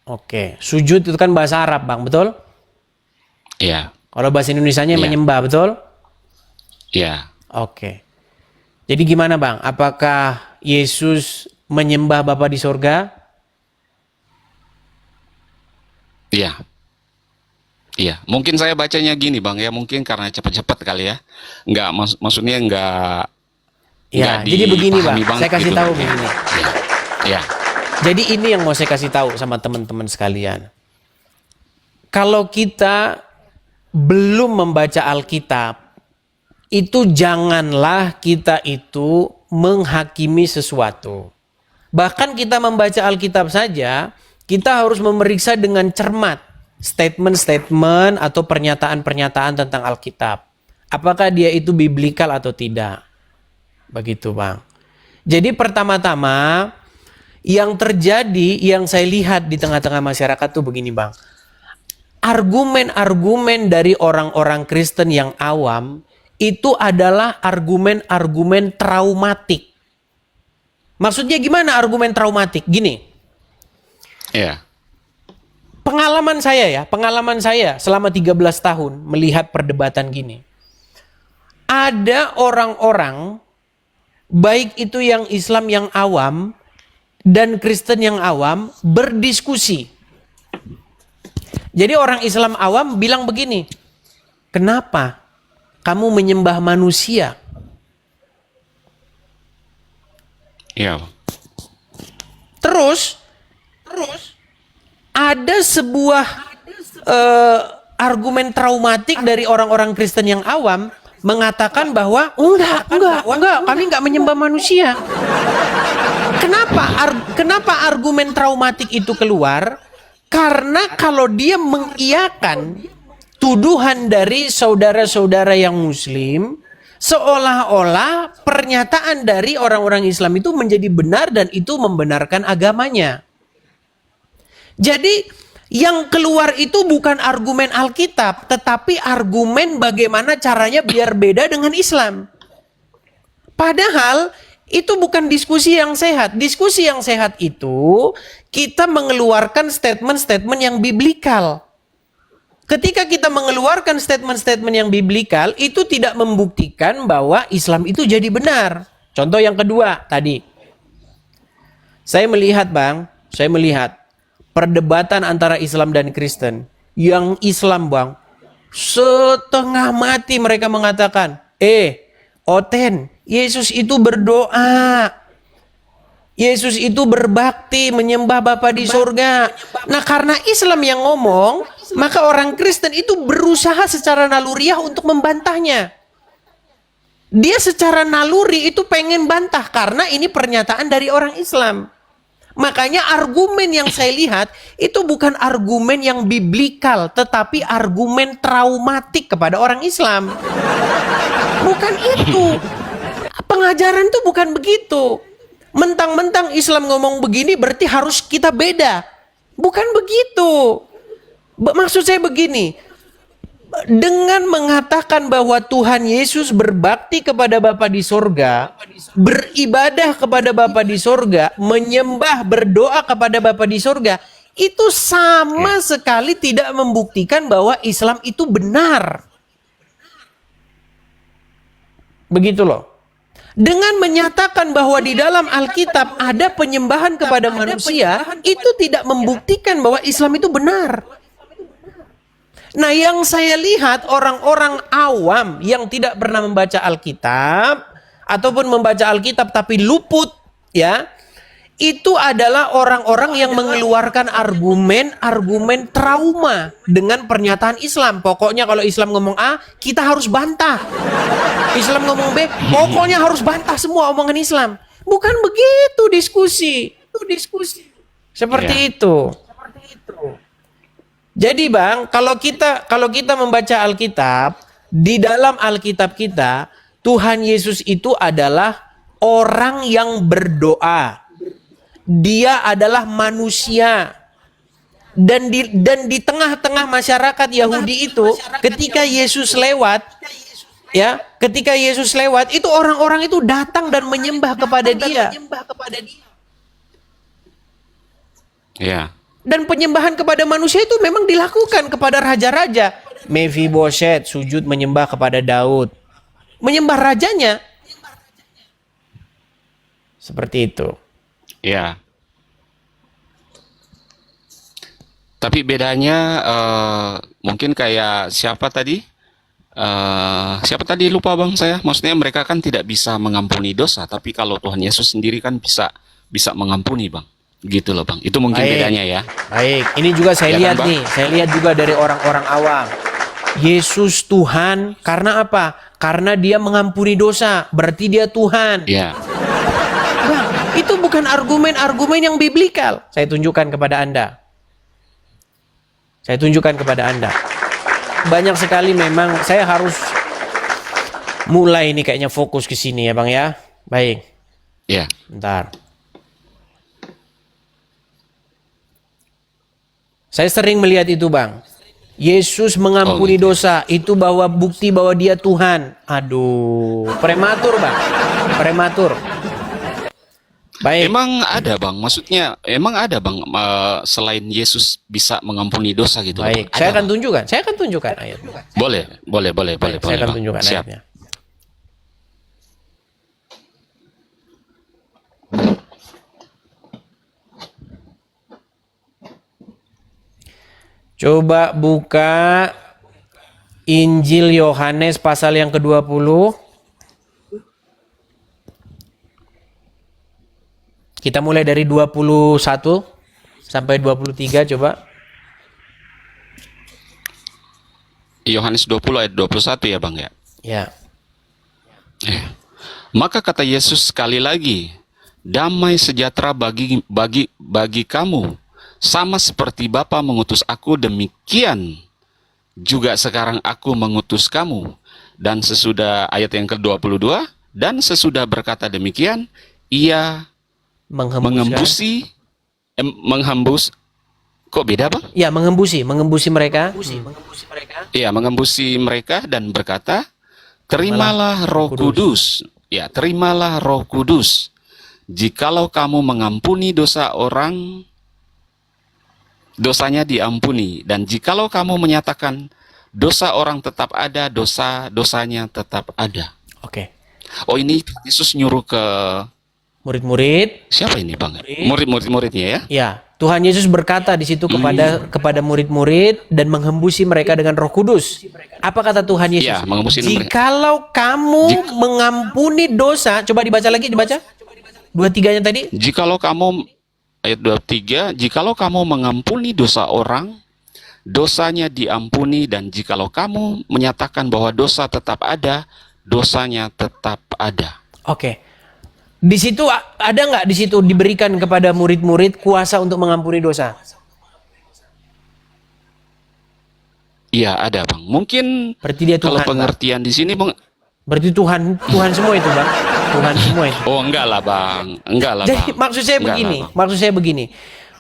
Oke. Sujud itu kan bahasa Arab, Bang, betul? Iya. Kalau bahasa Indonesianya Iya. menyembah, betul? Iya. Oke. Jadi gimana, Bang? Apakah Yesus menyembah Bapa di sorga? Iya. Iya. Mungkin saya bacanya gini, Bang, ya. Mungkin karena cepat-cepat kali ya. Maksudnya enggak Ya, nggak jadi begini, Bang. dipahami banget Saya kasih gitu, tahu Bang, ya. begini. Iya. Jadi ini yang mau saya kasih tahu sama teman-teman sekalian. Kalau kita belum membaca Alkitab, itu janganlah kita itu menghakimi sesuatu. Bahkan kita membaca Alkitab saja, kita harus memeriksa dengan cermat statement-statement atau pernyataan-pernyataan tentang Alkitab. Apakah dia itu biblikal atau tidak? Begitu, Bang. Jadi pertama-tama yang terjadi, yang saya lihat di tengah-tengah masyarakat tuh begini, Bang. Argumen-argumen dari orang-orang Kristen yang awam itu adalah argumen-argumen traumatik. Maksudnya gimana argumen traumatik? Gini. Iya. Pengalaman saya selama 13 tahun melihat perdebatan gini. Ada orang-orang, baik itu yang Islam yang awam dan Kristen yang awam, berdiskusi. Jadi orang Islam awam bilang begini, kenapa kamu menyembah manusia? Iya. Terus ada sebuah argumen traumatik dari orang-orang Kristen yang awam mengatakan bahwa enggak, kami enggak menyembah manusia. Kenapa argumen traumatik itu keluar? Karena kalau dia mengiyakan tuduhan dari saudara-saudara yang muslim, seolah-olah pernyataan dari orang-orang Islam itu menjadi benar dan itu membenarkan agamanya. Jadi yang keluar itu bukan argumen Alkitab, tetapi argumen bagaimana caranya biar beda dengan Islam. Padahal itu bukan diskusi yang sehat. Diskusi yang sehat itu kita mengeluarkan statement-statement yang biblikal. Ketika kita mengeluarkan statement-statement yang biblikal, itu tidak membuktikan bahwa Islam itu jadi benar. Contoh yang kedua tadi. Saya melihat, Bang, perdebatan antara Islam dan Kristen. Yang Islam, Bang, setengah mati mereka mengatakan, Oten, Yesus itu berdoa. Yesus itu berbakti, menyembah Bapa di surga. Nah, karena Islam yang ngomong, maka orang Kristen itu berusaha secara naluriah untuk membantahnya. Dia secara naluri itu pengen bantah karena ini pernyataan dari orang Islam. Makanya argumen yang saya lihat itu bukan argumen yang biblikal, tetapi argumen traumatik kepada orang Islam. Bukan itu. Pengajaran itu bukan begitu. Mentang-mentang Islam ngomong begini berarti harus kita beda. Bukan begitu. Maksud saya begini. Dengan mengatakan bahwa Tuhan Yesus berbakti kepada Bapa di sorga, beribadah kepada Bapa di sorga, menyembah, berdoa kepada Bapa di sorga, itu sama sekali tidak membuktikan bahwa Islam itu benar. Begitu loh. Dengan menyatakan bahwa di dalam Alkitab ada penyembahan kepada manusia, itu tidak membuktikan bahwa Islam itu benar. Nah, yang saya lihat orang-orang awam yang tidak pernah membaca Alkitab ataupun membaca Alkitab tapi luput, ya, itu adalah orang-orang yang mengeluarkan argumen trauma dengan pernyataan Islam. Pokoknya kalau Islam ngomong A, kita harus bantah. Islam ngomong B, pokoknya harus bantah semua omongan Islam. Bukan begitu diskusi. Itu diskusi. Seperti itu. Jadi Bang, kalau kita membaca Alkitab, di dalam Alkitab kita, Tuhan Yesus itu adalah orang yang berdoa. Dia adalah manusia. Dan di tengah-tengah masyarakat Yahudi itu, ketika Yesus lewat, itu orang-orang itu datang dan menyembah kepada dia. Ya. Dan penyembahan kepada manusia itu memang dilakukan kepada raja-raja. Mephibosheth sujud menyembah kepada Daud. Menyembah rajanya. Seperti itu. Ya. Tapi bedanya mungkin kayak siapa tadi? Siapa tadi lupa Bang saya. Maksudnya mereka kan tidak bisa mengampuni dosa, tapi kalau Tuhan Yesus sendiri kan bisa mengampuni Bang. Gitu loh Bang. Itu mungkin bedanya ya. Baik, ini juga saya lihat kan, nih. Saya lihat juga dari orang-orang awam. Yesus Tuhan karena apa? Karena dia mengampuni dosa, berarti dia Tuhan. Ya. Bang, itu bukan argumen-argumen yang biblikal. Saya tunjukkan kepada Anda. Banyak sekali memang saya harus mulai ini kayaknya fokus ke sini ya Bang ya. Baik. Ya. Bentar. Saya sering melihat itu Bang. Yesus mengampuni dosa. Itu bahwa bukti bahwa dia Tuhan. Aduh. Prematur Bang. Prematur. Baik. Emang ada Bang. Maksudnya emang ada Bang selain Yesus bisa mengampuni dosa gitu. Baik. Bang? Saya akan Bang? tunjukkan. Saya akan tunjukkan ayatnya. Boleh. Saya akan Bang. tunjukkan Siap. ayatnya. Coba buka Injil Yohanes pasal yang ke-20. Kita mulai dari 21 sampai 23 coba. Yohanes 20 ayat 21 ya Bang ya. Ya. Maka kata Yesus sekali lagi, damai sejahtera bagi kamu, sama seperti Bapa mengutus aku, demikian juga sekarang aku mengutus kamu. Dan sesudah ayat yang ke-22, dan sesudah berkata demikian, ia menghembus. Kok beda Bang? Ya, mengembusi mereka. Iya, mengembusi mereka dan berkata, terimalah Roh Kudus. Ya, terimalah Roh Kudus. Jikalau kamu mengampuni dosa orang, dosanya diampuni. Dan jikalau kamu menyatakan dosa orang tetap ada, dosanya tetap ada. Oke. Oh, ini Yesus nyuruh ke Murid-murid. siapa ini Bang? Murid-muridnya ya? Ya, Tuhan Yesus berkata di situ kepada murid-murid dan menghembusi mereka dengan Roh Kudus. Apa kata Tuhan Yesus? Ya, menghembusi mereka. Jikalau kamu mengampuni dosa, coba dibaca lagi, dibaca. 23-nya tadi. Jikalau kamu, ayat 23, jikalau kamu mengampuni dosa orang, dosanya diampuni. Dan jikalau kamu menyatakan bahwa dosa tetap ada, dosanya tetap ada. Oke. Di situ ada nggak di situ diberikan kepada murid-murid kuasa untuk mengampuni dosa? Iya, ada Bang. Mungkin Berarti dia kalau Tuhan. pengertian di sini Bang. Berarti Tuhan semua itu, Bang. Tuhan semua itu. Oh, enggak lah Bang. Enggak lah Jadi Bang. maksud saya Enggak begini, lah, Bang. maksud saya begini.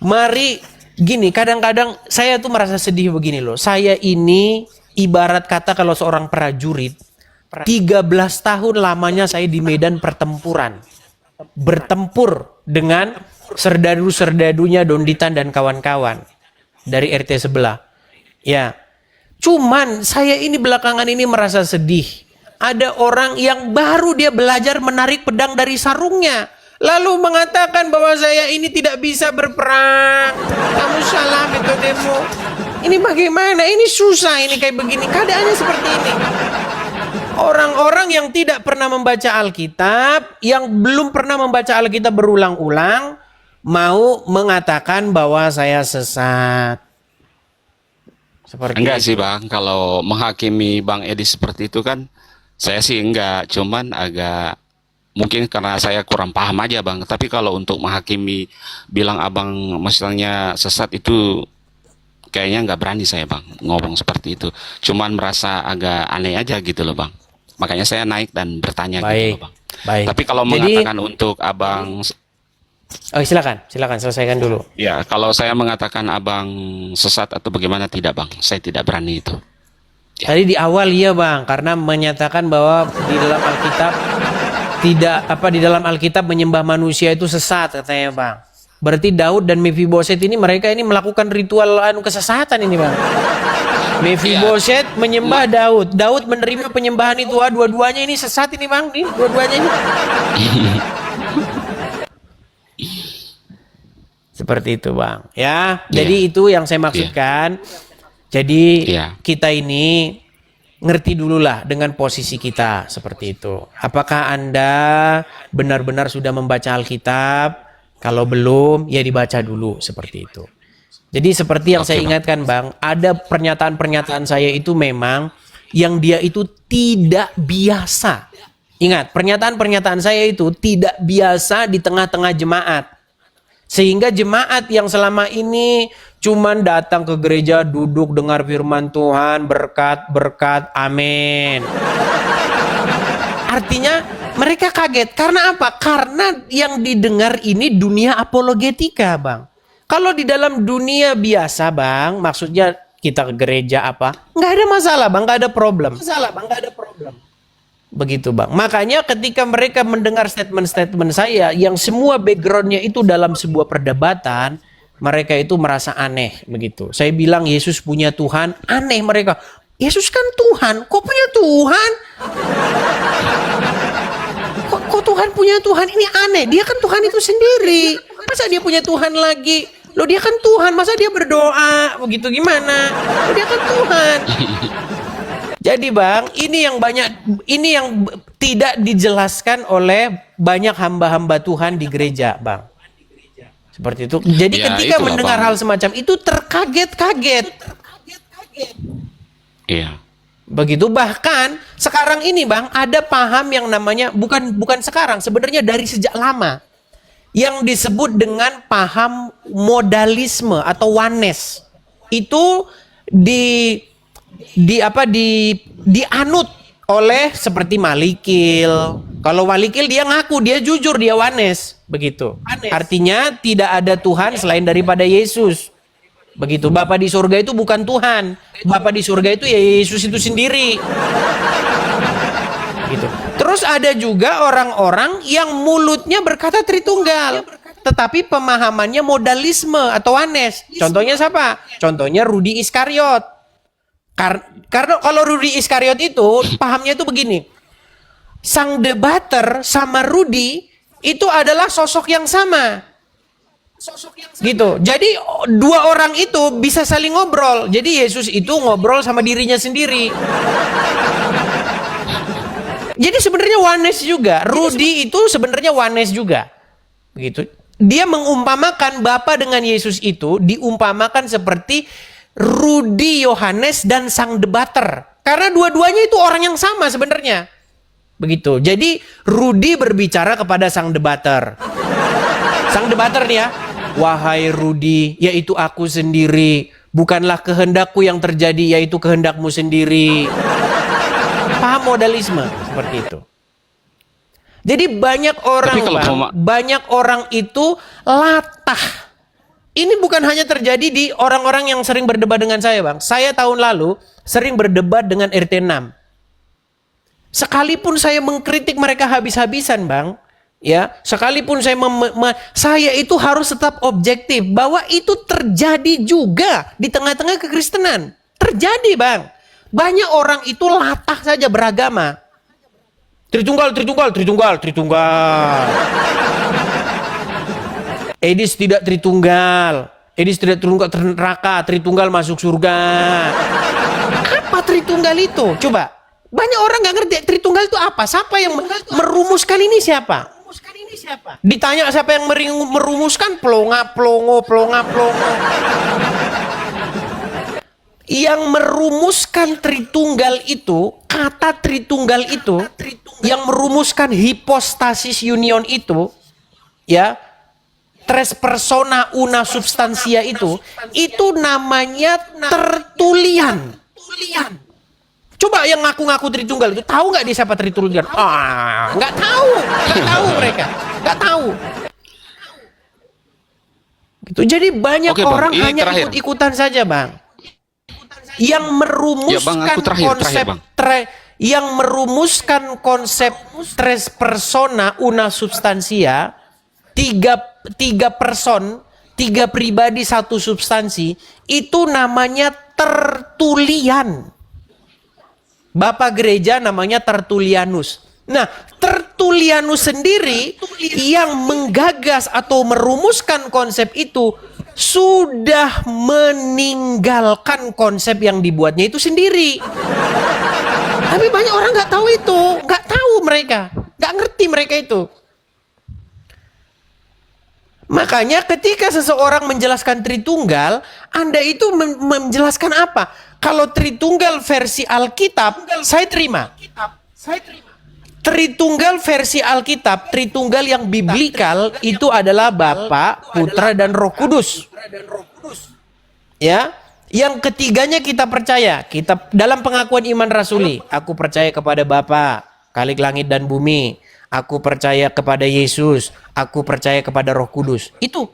Mari gini, kadang-kadang saya tuh merasa sedih begini loh. Saya ini ibarat kata kalau seorang prajurit 13 tahun lamanya saya di medan pertempuran. Bertempur dengan serdadu-serdadunya Donditan dan kawan-kawan dari RT sebelah. Ya. Cuman saya ini belakangan ini merasa sedih. Ada orang yang baru dia belajar menarik pedang dari sarungnya. Lalu mengatakan bahwa saya ini tidak bisa berperang. Kamu salah metodemu. Ini bagaimana? Ini susah ini kayak begini. Keadaannya seperti ini. Orang-orang yang tidak pernah membaca Alkitab, yang belum pernah membaca Alkitab berulang-ulang, mau mengatakan bahwa saya sesat. Seperti Enggak itu. sih Bang, kalau menghakimi Bang Edi seperti itu kan, saya sih enggak, cuman agak mungkin karena saya kurang paham aja Bang. Tapi kalau untuk menghakimi, bilang Abang misalnya sesat itu kayaknya nggak berani saya Bang ngomong seperti itu. Cuman merasa agak aneh aja gitu loh Bang. Makanya saya naik dan bertanya gitu Baik, loh Bang. baik. Tapi kalau Jadi, mengatakan untuk Abang, oh silakan, silakan selesaikan dulu. ya kalau saya mengatakan Abang sesat atau bagaimana tidak Bang, saya tidak berani itu. Ya. Tadi di awal iya Bang, karena menyatakan bahwa di dalam Alkitab di dalam Alkitab menyembah manusia itu sesat katanya Bang. Berarti Daud dan Mephiboset ini mereka ini melakukan ritual kesesatan ini Bang. Mephiboset menyembah Daud, Daud menerima penyembahan itu. Dua-duanya ini sesat ini Bang, nih dua-duanya ini. Seperti itu Bang. Ya, jadi itu yang saya maksudkan. Jadi Iya. kita ini ngerti dulu lah dengan posisi kita seperti itu. Apakah Anda benar-benar sudah membaca Alkitab? Kalau belum, ya dibaca dulu seperti itu. Jadi seperti yang saya ingatkan Bang, ada pernyataan-pernyataan saya itu memang yang dia itu tidak biasa. Ingat, pernyataan-pernyataan saya itu tidak biasa di tengah-tengah jemaat. Sehingga jemaat yang selama ini cuman datang ke gereja, duduk dengar firman Tuhan, berkat, amin. Artinya mereka kaget. Karena apa? Karena yang didengar ini dunia apologetika Bang. Kalau di dalam dunia biasa Bang, maksudnya kita ke gereja apa, nggak ada masalah Bang, nggak ada problem. Begitu Bang. Makanya ketika mereka mendengar statement-statement saya yang semua backgroundnya itu dalam sebuah perdebatan, mereka itu merasa aneh begitu. Saya bilang Yesus punya Tuhan, aneh mereka. Yesus kan Tuhan, kok punya Tuhan? Kok Tuhan punya Tuhan? Ini aneh. Dia kan Tuhan itu sendiri. Masa dia punya Tuhan lagi? Loh dia kan Tuhan, masa dia berdoa? Begitu gimana? Loh dia kan Tuhan. Jadi Bang, ini yang tidak dijelaskan oleh banyak hamba-hamba Tuhan di gereja, Bang. Seperti itu. Jadi Ya, ketika itulah, mendengar Bang. hal semacam itu terkaget-kaget. Iya. Begitu, bahkan sekarang ini Bang, ada paham yang namanya bukan sekarang, sebenarnya dari sejak lama, yang disebut dengan paham modalisme atau oneness. Itu dianut oleh seperti Malikil. Kalau Malikil dia ngaku, dia jujur, dia oneness, begitu. Artinya tidak ada Tuhan selain daripada Yesus. Begitu. Bapa di surga itu bukan Tuhan. Bapa di surga itu ya Yesus itu sendiri. Gitu. Terus ada juga orang-orang yang mulutnya berkata Tritunggal, tetapi pemahamannya modalisme atau oneness. Contohnya siapa? Contohnya Rudi Iskariot. Karena kalau Rudi Iskariot itu pahamnya itu begini. Sang debater sama Rudi itu adalah sosok yang sama. Gitu. Jadi dua orang itu bisa saling ngobrol. Jadi Yesus itu ngobrol sama dirinya sendiri. Jadi sebenarnya oneness juga. Rudi itu sebenarnya oneness juga. Begitu. Dia mengumpamakan Bapa dengan Yesus itu diumpamakan seperti Rudi Yohanes dan sang debater. Karena dua-duanya itu orang yang sama sebenarnya. Begitu. Jadi Rudi berbicara kepada sang debater. Sang debater nih ya. Wahai Rudi, yaitu aku sendiri. Bukanlah kehendakku yang terjadi, yaitu kehendakmu sendiri. Paham modalisme seperti itu. Jadi banyak orang, banyak orang itu latah. Ini bukan hanya terjadi di orang-orang yang sering berdebat dengan saya, Bang. Saya tahun lalu sering berdebat dengan RT 6. Sekalipun saya mengkritik mereka habis-habisan, Bang, ya, sekalipun saya itu harus tetap objektif bahwa itu terjadi juga di tengah-tengah kekristenan. Terjadi, Bang. Banyak orang itu latah saja beragama. Tritunggal. Edis tidak Tritunggal. Edis tidak Tritunggal neraka, Tritunggal masuk surga. Apa Tritunggal itu? Coba. Banyak orang nggak ngerti Tritunggal itu apa. Siapa yang merumuskan ini siapa? Ditanya siapa yang merumuskan, plonga-plongo. Yang merumuskan Tritunggal itu, kata Tritunggal itu, yang merumuskan hipostasis union itu, ya, tres persona una substantia itu namanya Tertullian. Coba yang ngaku-ngaku Tritunggal itu tahu nggak dia siapa Tertullian? Nggak tahu mereka, nggak tahu. Gitu. Jadi banyak Oke, Bang. orang Ini hanya terakhir. ikut-ikutan saja, Bang. Yang merumuskan Ya, Bang, aku terakhir, Bang. yang merumuskan konsep tres persona una substantia, tiga person, tiga pribadi satu substansi, itu namanya Tertullian. Bapak gereja namanya Tertullianus. Nah, Tertullianus sendiri yang menggagas atau merumuskan konsep itu sudah meninggalkan konsep yang dibuatnya itu sendiri. Tapi banyak orang nggak tahu itu, nggak tahu mereka, nggak ngerti mereka itu. Makanya ketika seseorang menjelaskan Tritunggal, Anda itu menjelaskan apa? Kalau Tritunggal versi Alkitab, saya terima. Tritunggal versi Alkitab, Tritunggal yang biblikal itu adalah Bapa, Putra, dan Roh Kudus. Ya, yang ketiganya kita percaya. Kita dalam pengakuan iman rasuli, aku percaya kepada Bapa, Khalik langit dan bumi. Aku percaya kepada Yesus, aku percaya kepada Roh Kudus. Itu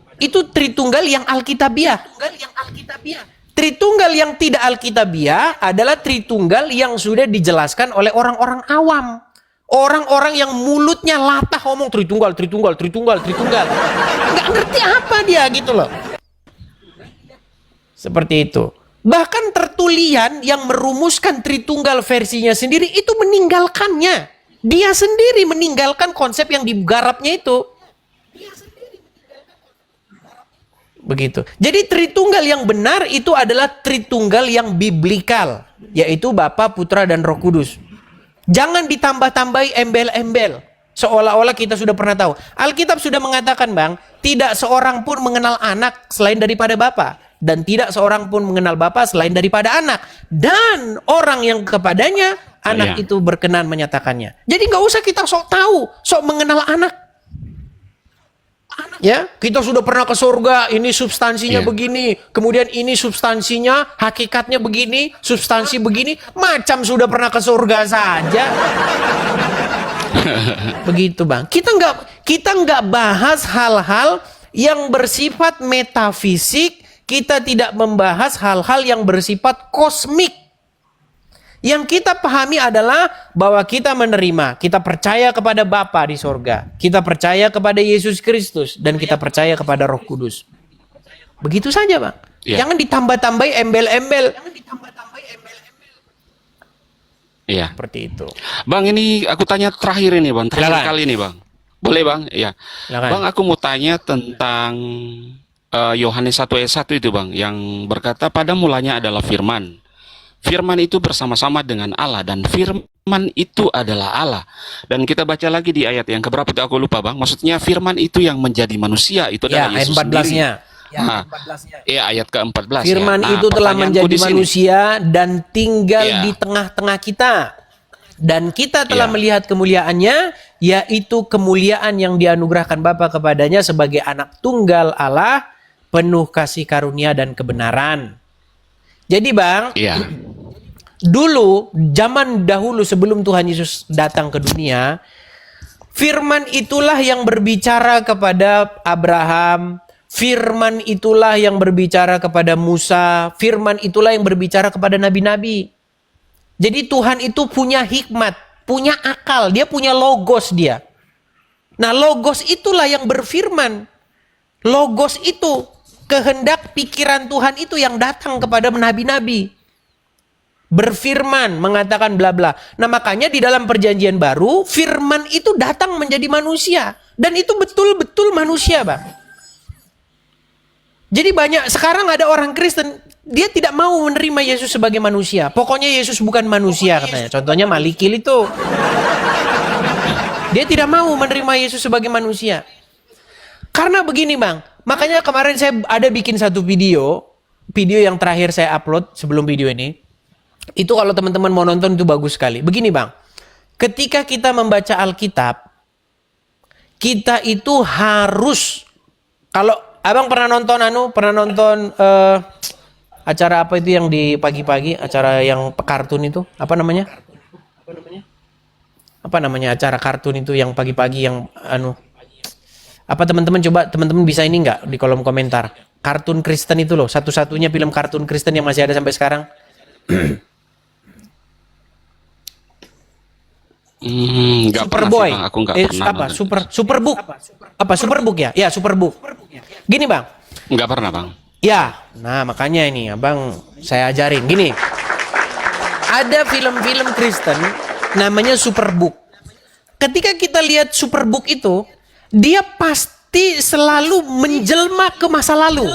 Tritunggal yang Alkitabiah. Tritunggal yang tidak Alkitabiah adalah Tritunggal yang sudah dijelaskan oleh orang-orang awam. Orang-orang yang mulutnya latah ngomong Tritunggal. Nggak ngerti apa dia gitu loh. Seperti itu. Bahkan Tertullian yang merumuskan Tritunggal versinya sendiri itu meninggalkannya. Dia sendiri meninggalkan konsep yang digarapnya itu. Begitu. Jadi Tritunggal yang benar itu adalah Tritunggal yang biblikal, yaitu Bapa, Putra, dan Roh Kudus. Jangan ditambah-tambahi embel-embel, seolah-olah kita sudah pernah tahu. Alkitab sudah mengatakan, Bang, tidak seorang pun mengenal anak selain daripada Bapa, dan tidak seorang pun mengenal Bapa selain daripada anak, dan orang yang kepadanya anak itu berkenan menyatakannya. Jadi nggak usah kita sok tahu, sok mengenal anak. Ya, kita sudah pernah ke surga, ini substansinya begini, kemudian ini substansinya, hakikatnya begini, substansi begini, macam sudah pernah ke surga saja. Begitu, Bang. Kita nggak bahas hal-hal yang bersifat metafisik, kita tidak membahas hal-hal yang bersifat kosmik. Yang kita pahami adalah bahwa kita menerima, kita percaya kepada Bapa di sorga, kita percaya kepada Yesus Kristus, dan kita percaya kepada Roh Kudus. Begitu saja, Bang. Jangan ditambah-tambahi embel-embel. Iya. Seperti itu. Bang, ini aku tanya terakhir ini, Bang. Terakhir kali ini, Bang. Boleh, Bang? Iya. Bang, aku mau tanya tentang Yohanes 1 ayat 1 itu, Bang, yang berkata pada mulanya adalah firman. Firman itu bersama-sama dengan Allah, dan firman itu adalah Allah. Dan kita baca lagi di ayat yang keberapa itu aku lupa, Bang. Maksudnya firman itu yang menjadi manusia, itu adalah Yesus sendiri. Ayat ke-14. Firman itu telah menjadi manusia dan tinggal di tengah-tengah kita. Dan kita telah melihat kemuliaannya, yaitu kemuliaan yang dianugerahkan Bapa kepadanya sebagai anak tunggal Allah, penuh kasih karunia dan kebenaran. Jadi, Bang, dulu, zaman dahulu sebelum Tuhan Yesus datang ke dunia, firman itulah yang berbicara kepada Abraham, firman itulah yang berbicara kepada Musa, firman itulah yang berbicara kepada nabi-nabi. Jadi Tuhan itu punya hikmat, punya akal, dia punya logos dia. Nah, logos itulah yang berfirman. Logos itu, kehendak pikiran Tuhan itu yang datang kepada nabi-nabi. Berfirman, mengatakan bla bla. Nah, makanya di dalam perjanjian baru, firman itu datang menjadi manusia. Dan itu betul-betul manusia, Bang. Jadi sekarang ada orang Kristen, dia tidak mau menerima Yesus sebagai manusia. Pokoknya Yesus bukan manusia katanya. Contohnya Malikil itu. Dia tidak mau menerima Yesus sebagai manusia. Karena begini bang, makanya kemarin saya ada bikin satu video yang terakhir saya upload sebelum video ini. Itu kalau teman-teman mau nonton itu bagus sekali. Begini bang, ketika kita membaca Alkitab, kita itu harus, kalau abang pernah nonton acara apa itu yang di pagi-pagi, acara yang kartun itu, apa namanya? Apa namanya acara kartun itu yang pagi-pagi yang apa teman-teman coba teman-teman bisa ini nggak di kolom komentar? Kartun Kristen itu loh, satu-satunya film kartun Kristen yang masih ada sampai sekarang. Superboy. Aku nggak pernah. Apa? Superbook. Apa Superbook ya? Ya Superbook. Gini bang. Nggak pernah bang. Ya, nah makanya ini abang saya ajarin. Gini, ada film-film Kristen namanya Superbook. Ketika kita lihat Superbook itu, dia pasti selalu menjelma ke masa lalu.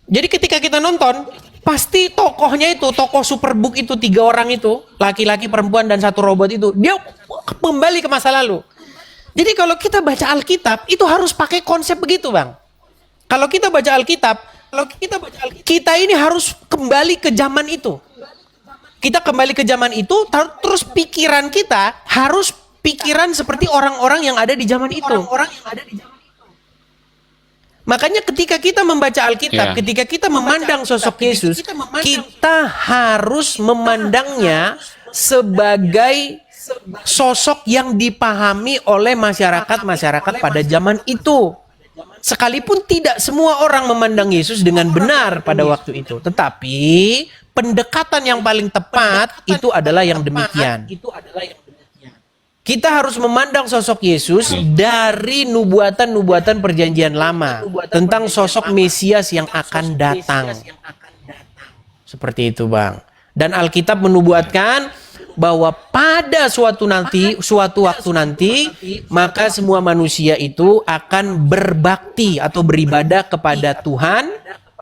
Jadi ketika kita nonton, pasti tokohnya itu, tokoh Superbook itu 3 orang itu, laki-laki, perempuan, dan 1 robot itu, dia kembali ke masa lalu. Jadi kalau kita baca Alkitab, itu harus pakai konsep begitu bang. Kalau kita baca Alkitab, kita ini harus kembali ke zaman itu. Kita kembali ke zaman itu, terus pikiran kita harus pikiran seperti orang-orang yang ada di zaman itu. Makanya ketika kita membaca Alkitab, ketika kita memandang sosok Yesus, kita harus memandangnya sebagai sosok yang dipahami oleh masyarakat pada zaman itu. Sekalipun tidak semua orang memandang Yesus dengan benar pada waktu itu, tetapi pendekatan yang paling tepat itu adalah yang demikian. Kita harus memandang sosok Yesus dari nubuatan-nubuatan perjanjian lama tentang sosok Mesias yang akan datang. Seperti itu bang. Dan Alkitab menubuatkan bahwa pada suatu waktu nanti, maka semua manusia itu akan berbakti atau beribadah kepada Tuhan,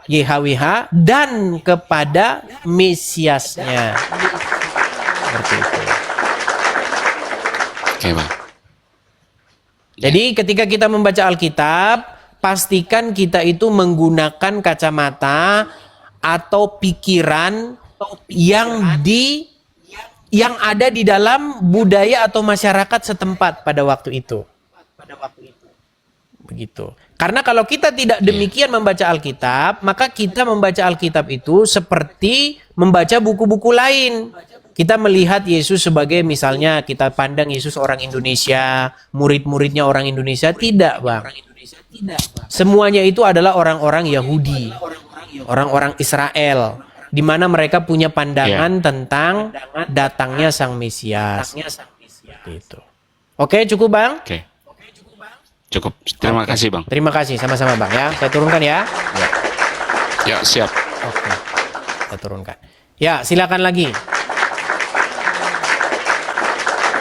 YHWH, dan kepada Mesiasnya. Seperti itu. Oke, Bang. Jadi ketika kita membaca Alkitab, pastikan kita itu menggunakan kacamata atau pikiran yang ada di dalam budaya atau masyarakat setempat pada waktu itu. Begitu. Karena kalau kita tidak demikian membaca Alkitab, maka kita membaca Alkitab itu seperti membaca buku-buku lain. Kita melihat Yesus sebagai, misalnya kita pandang Yesus orang Indonesia, murid-muridnya orang Indonesia. Tidak bang. Semuanya itu adalah orang-orang Yahudi, orang-orang Israel, di mana mereka punya pandangan tentang datangnya Sang Mesias. Gitu. Oke, cukup bang? Oke. Cukup. Terima kasih bang. Terima kasih, sama-sama bang ya. Saya turunkan ya. Ya, siap. Oke. Saya turunkan. Ya, silakan lagi.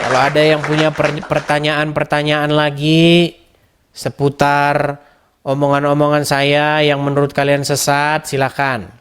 Kalau ada yang punya pertanyaan-pertanyaan lagi seputar omongan-omongan saya yang menurut kalian sesat, silakan.